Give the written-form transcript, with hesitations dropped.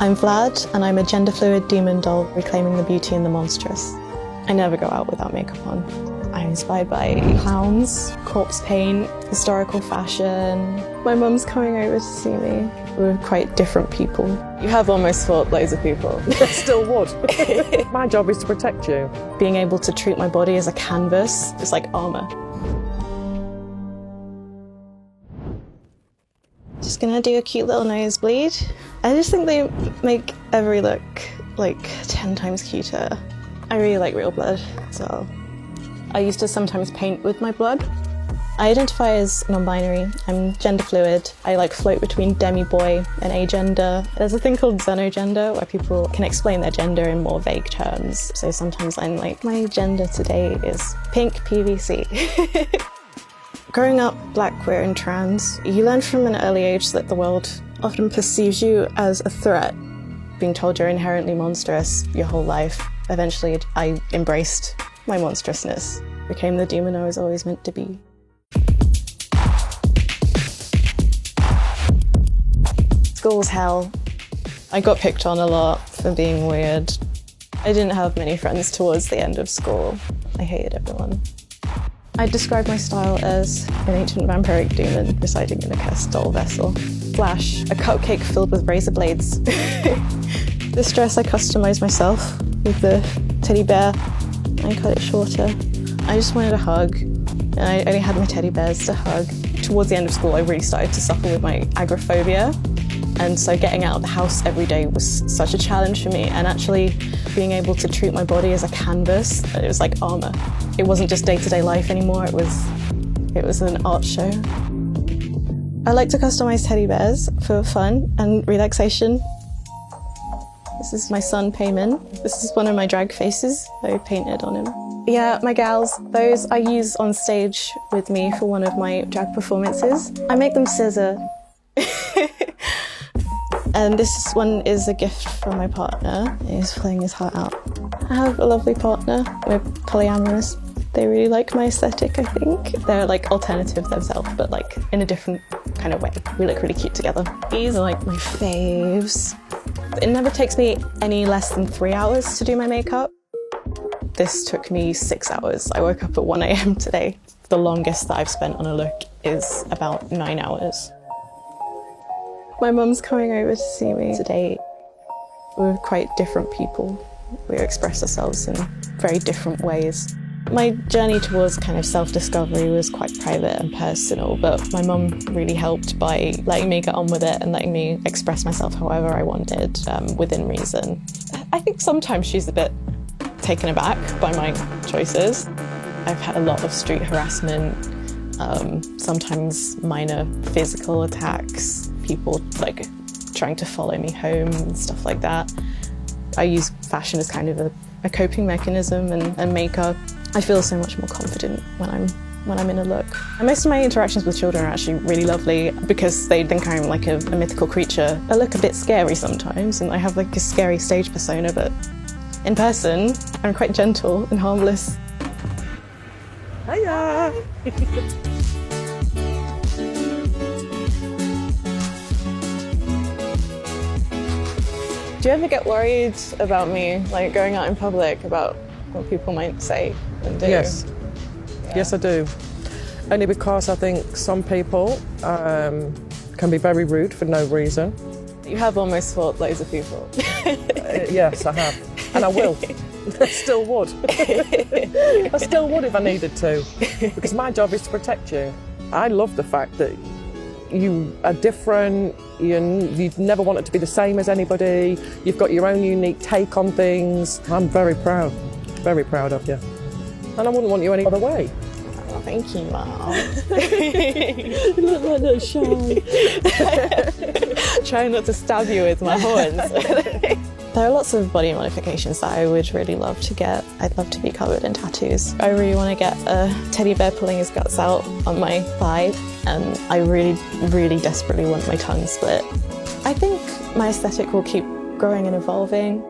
I'm Vlad, and I'm a gender-fluid demon doll reclaiming the beauty in the monstrous. I never go out without makeup on. I'm inspired by clowns, corpse paint, historical fashion. My mum's coming over to see me. We're quite different people. You have almost fought loads of people. Still would. My job is to protect you. Being able to treat my body as a canvas is like armour. Just gonna do a cute little nosebleed. I just think they make every look like 10 times cuter. I really like real blood, so I used to sometimes paint with my blood. I identify as non-binary. I'm gender fluid. I float between demi-boy and agender. There's a thing called xenogender where people can explain their gender in more vague terms. So sometimes I'm like, my gender today is pink PVC. Growing up black, queer and trans, you learn from an early age that the world often perceives you as a threat. Being told you're inherently monstrous your whole life. Eventually I embraced my monstrousness, became the demon I was always meant to be. School was hell. I got picked on a lot for being weird. I didn't have many friends towards the end of school. I hated everyone. I describe my style as an ancient vampiric demon residing in a cursed doll vessel. Flash, a cupcake filled with razor blades. This dress I customised myself with the teddy bear. I cut it shorter. I just wanted a hug, and I only had my teddy bears to hug. Towards the end of school, I really started to suffer with my agoraphobia, and so getting out of the house every day was such a challenge for me, and actually being able to treat my body as a canvas, it was like armour. It wasn't just day-to-day life anymore, it was an art show. I like to customise teddy bears for fun and relaxation. This is my son, Payman. This is one of my drag faces I painted on him. Yeah, my gals, those I use on stage with me for one of my drag performances. I make them scissor. And this one is a gift from my partner. He's playing his heart out. I have a lovely partner. We're polyamorous. They really like my aesthetic, I think. They're alternative themselves, but in a different kind of way. We look really cute together. These are my faves. It never takes me any less than 3 hours to do my makeup. This took me 6 hours. I woke up at 1 AM today. The longest that I've spent on a look is about 9 hours. My mum's coming over to see me today. We're quite different people. We express ourselves in very different ways. My journey towards kind of self-discovery was quite private and personal, but my mum really helped by letting me get on with it and letting me express myself however I wanted, within reason. I think sometimes she's a bit taken aback by my choices. I've had a lot of street harassment, sometimes minor physical attacks, people trying to follow me home and stuff like that. I use fashion as kind of a coping mechanism and makeup. I feel so much more confident when I'm in a look. And most of my interactions with children are actually really lovely because they think I'm like a mythical creature. I look a bit scary sometimes and I have a scary stage persona, but in person, I'm quite gentle and harmless. Hiya! Do you ever get worried about me, going out in public, about what people might say and do? Yes. Yeah. Yes, I do. Only because I think some people can be very rude for no reason. You have almost fought loads of people. Yes, I have. And I will. I still would. I still would if I needed to. Because my job is to protect you. I love the fact that you are different, you've never wanted to be the same as anybody, you've got your own unique take on things. I'm very proud of you. And I wouldn't want you any other way. Oh, thank you, Mum. You look like that shy. Trying not to stab you with my horns. There are lots of body modifications that I would really love to get. I'd love to be covered in tattoos. I really want to get a teddy bear pulling his guts out on my thigh, and I really, really desperately want my tongue split. I think my aesthetic will keep growing and evolving.